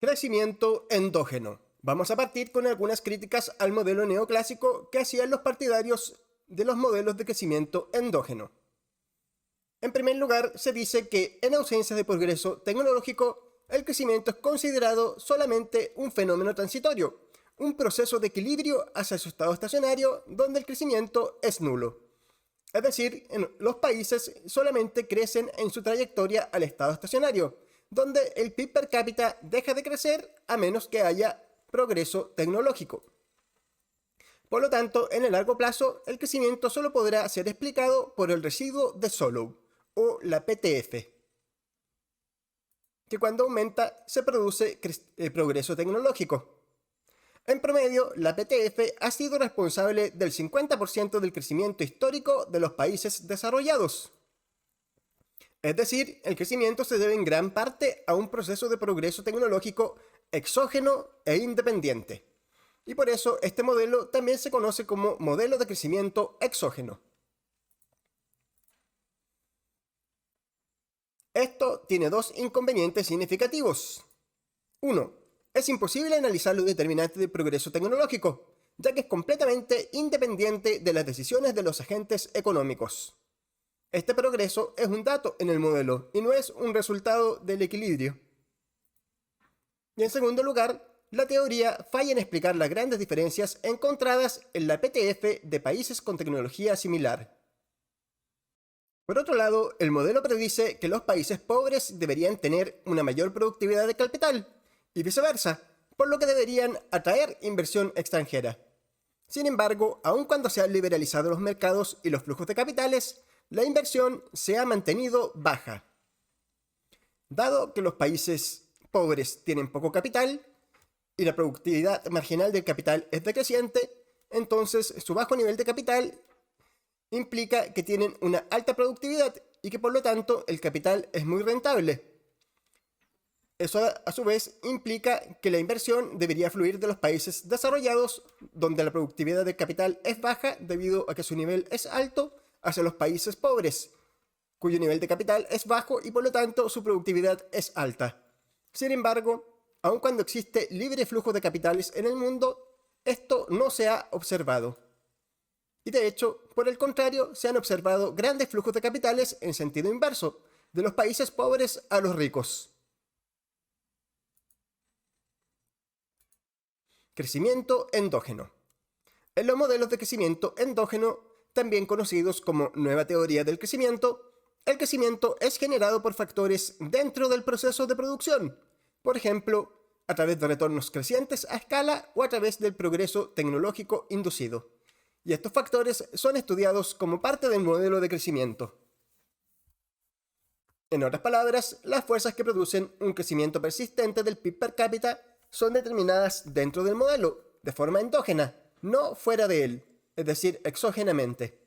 Crecimiento endógeno. Vamos a partir con algunas críticas al modelo neoclásico que hacían los partidarios de los modelos de crecimiento endógeno. En primer lugar, se dice que en ausencia de progreso tecnológico, el crecimiento es considerado solamente un fenómeno transitorio, un proceso de equilibrio hacia su estado estacionario donde el crecimiento es nulo. Es decir, los países solamente crecen en su trayectoria al estado estacionario, donde el PIB per cápita deja de crecer a menos que haya progreso tecnológico. Por lo tanto, en el largo plazo, el crecimiento solo podrá ser explicado por el residuo de Solow, o la PTF, que cuando aumenta se produce progreso tecnológico. En promedio, la PTF ha sido responsable del 50% del crecimiento histórico de los países desarrollados. Es decir, el crecimiento se debe en gran parte a un proceso de progreso tecnológico exógeno e independiente. Y por eso este modelo también se conoce como modelo de crecimiento exógeno. Esto tiene dos inconvenientes significativos. 1. Es imposible analizar los determinantes del progreso tecnológico, ya que es completamente independiente de las decisiones de los agentes económicos. Este progreso es un dato en el modelo y no es un resultado del equilibrio. Y en segundo lugar, la teoría falla en explicar las grandes diferencias encontradas en la PTF de países con tecnología similar. Por otro lado, el modelo predice que los países pobres deberían tener una mayor productividad de capital y viceversa, por lo que deberían atraer inversión extranjera. Sin embargo, aun cuando se han liberalizado los mercados y los flujos de capitales, la inversión se ha mantenido baja. Dado que los países pobres tienen poco capital y la productividad marginal del capital es decreciente, entonces su bajo nivel de capital implica que tienen una alta productividad y que por lo tanto el capital es muy rentable. Eso a su vez implica que la inversión debería fluir de los países desarrollados, donde la productividad del capital es baja debido a que su nivel es alto, hacia los países pobres, cuyo nivel de capital es bajo y por lo tanto su productividad es alta. Sin embargo, aun cuando existe libre flujo de capitales en el mundo, esto no se ha observado. Y de hecho, por el contrario, se han observado grandes flujos de capitales en sentido inverso, de los países pobres a los ricos. Crecimiento endógeno. En los modelos de crecimiento endógeno, también conocidos como nueva teoría del crecimiento, el crecimiento es generado por factores dentro del proceso de producción, por ejemplo, a través de retornos crecientes a escala o a través del progreso tecnológico inducido. Y estos factores son estudiados como parte del modelo de crecimiento. En otras palabras, las fuerzas que producen un crecimiento persistente del PIB per cápita son determinadas dentro del modelo, de forma endógena, no fuera de él, es decir, exógenamente.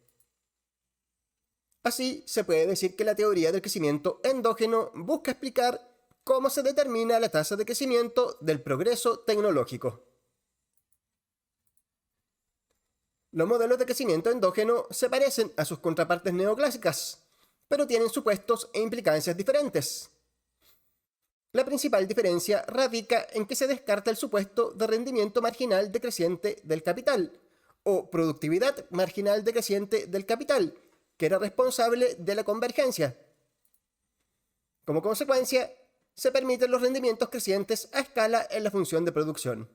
Así, se puede decir que la teoría del crecimiento endógeno busca explicar cómo se determina la tasa de crecimiento del progreso tecnológico. Los modelos de crecimiento endógeno se parecen a sus contrapartes neoclásicas, pero tienen supuestos e implicancias diferentes. La principal diferencia radica en que se descarta el supuesto de rendimiento marginal decreciente del capital, o productividad marginal decreciente del capital, que era responsable de la convergencia. Como consecuencia, se permiten los rendimientos crecientes a escala en la función de producción.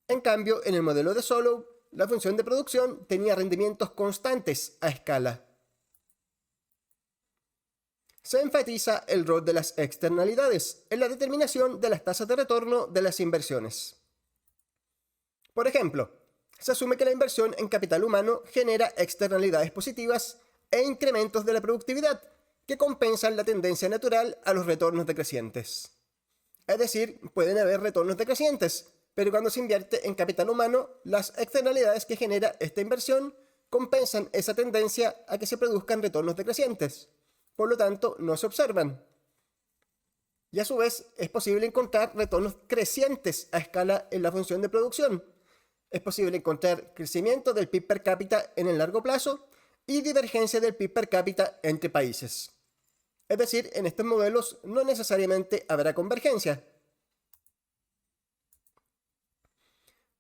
En cambio, en el modelo de Solow, la función de producción tenía rendimientos constantes a escala. Se enfatiza el rol de las externalidades en la determinación de las tasas de retorno de las inversiones. Por ejemplo, se asume que la inversión en capital humano genera externalidades positivas e incrementos de la productividad que compensan la tendencia natural a los retornos decrecientes. Es decir, pueden haber retornos decrecientes, pero cuando se invierte en capital humano, las externalidades que genera esta inversión compensan esa tendencia a que se produzcan retornos decrecientes. Por lo tanto, no se observan. Y a su vez, es posible encontrar retornos crecientes a escala en la función de producción. Es posible encontrar crecimiento del PIB per cápita en el largo plazo y divergencia del PIB per cápita entre países. Es decir, en estos modelos no necesariamente habrá convergencia.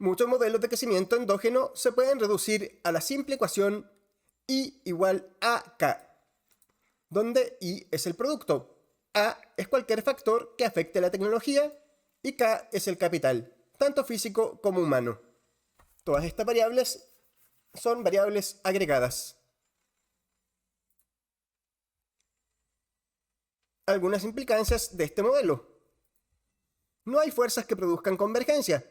Muchos modelos de crecimiento endógeno se pueden reducir a la simple ecuación I igual a K, donde I es el producto, A es cualquier factor que afecte la tecnología y K es el capital, tanto físico como humano. Todas estas variables son variables agregadas. Algunas implicancias de este modelo. No hay fuerzas que produzcan convergencia.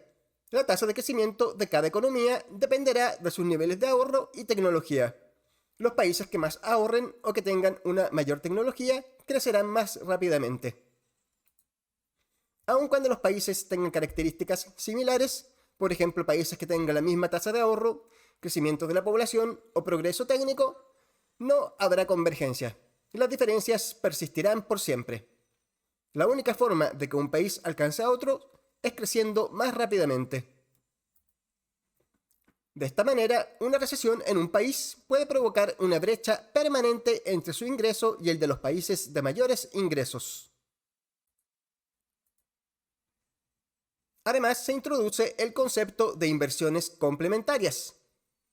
La tasa de crecimiento de cada economía dependerá de sus niveles de ahorro y tecnología. Los países que más ahorren o que tengan una mayor tecnología crecerán más rápidamente. Aun cuando los países tengan características similares, por ejemplo países que tengan la misma tasa de ahorro, crecimiento de la población o progreso técnico, no habrá convergencia. Las diferencias persistirán por siempre. La única forma de que un país alcance a otro es creciendo más rápidamente. De esta manera, una recesión en un país puede provocar una brecha permanente entre su ingreso y el de los países de mayores ingresos. Además, se introduce el concepto de inversiones complementarias.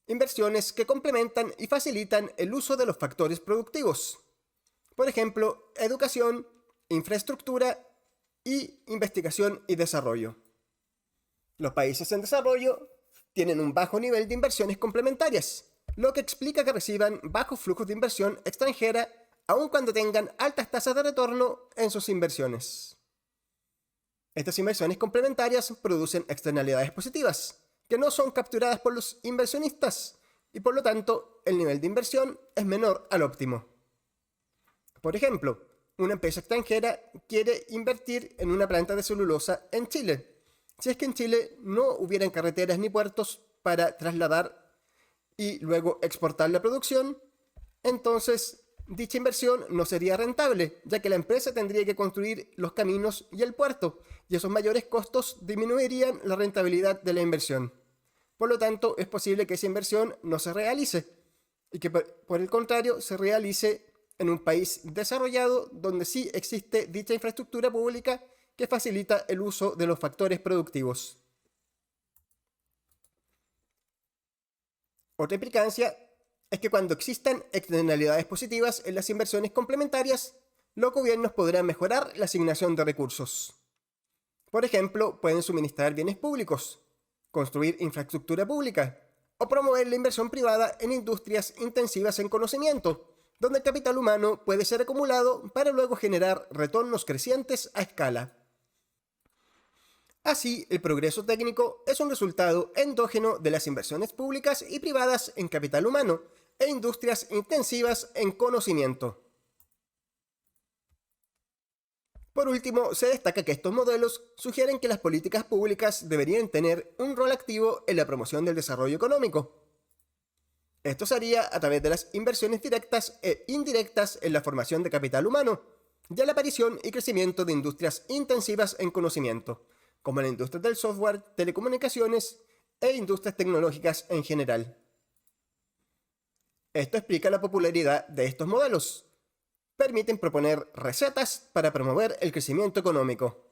Inversiones que complementan y facilitan el uso de los factores productivos. Por ejemplo, educación, infraestructura y investigación y desarrollo. Los países en desarrollo tienen un bajo nivel de inversiones complementarias, lo que explica que reciban bajos flujos de inversión extranjera aun cuando tengan altas tasas de retorno en sus inversiones. Estas inversiones complementarias producen externalidades positivas, que no son capturadas por los inversionistas, y por lo tanto el nivel de inversión es menor al óptimo. Por ejemplo, una empresa extranjera quiere invertir en una planta de celulosa en Chile. Si es que en Chile no hubieran carreteras ni puertos para trasladar y luego exportar la producción, entonces dicha inversión no sería rentable, ya que la empresa tendría que construir los caminos y el puerto, y esos mayores costos disminuirían la rentabilidad de la inversión. Por lo tanto, es posible que esa inversión no se realice, y que por el contrario se realice en un país desarrollado donde sí existe dicha infraestructura pública que facilita el uso de los factores productivos. Otra implicancia es que cuando existan externalidades positivas en las inversiones complementarias, los gobiernos podrán mejorar la asignación de recursos. Por ejemplo, pueden suministrar bienes públicos, construir infraestructura pública o promover la inversión privada en industrias intensivas en conocimiento, donde el capital humano puede ser acumulado para luego generar retornos crecientes a escala. Así, el progreso técnico es un resultado endógeno de las inversiones públicas y privadas en capital humano e industrias intensivas en conocimiento. Por último, se destaca que estos modelos sugieren que las políticas públicas deberían tener un rol activo en la promoción del desarrollo económico. Esto se haría a través de las inversiones directas e indirectas en la formación de capital humano y a la aparición y crecimiento de industrias intensivas en conocimiento, como la industria del software, telecomunicaciones e industrias tecnológicas en general. Esto explica la popularidad de estos modelos. Permiten proponer recetas para promover el crecimiento económico.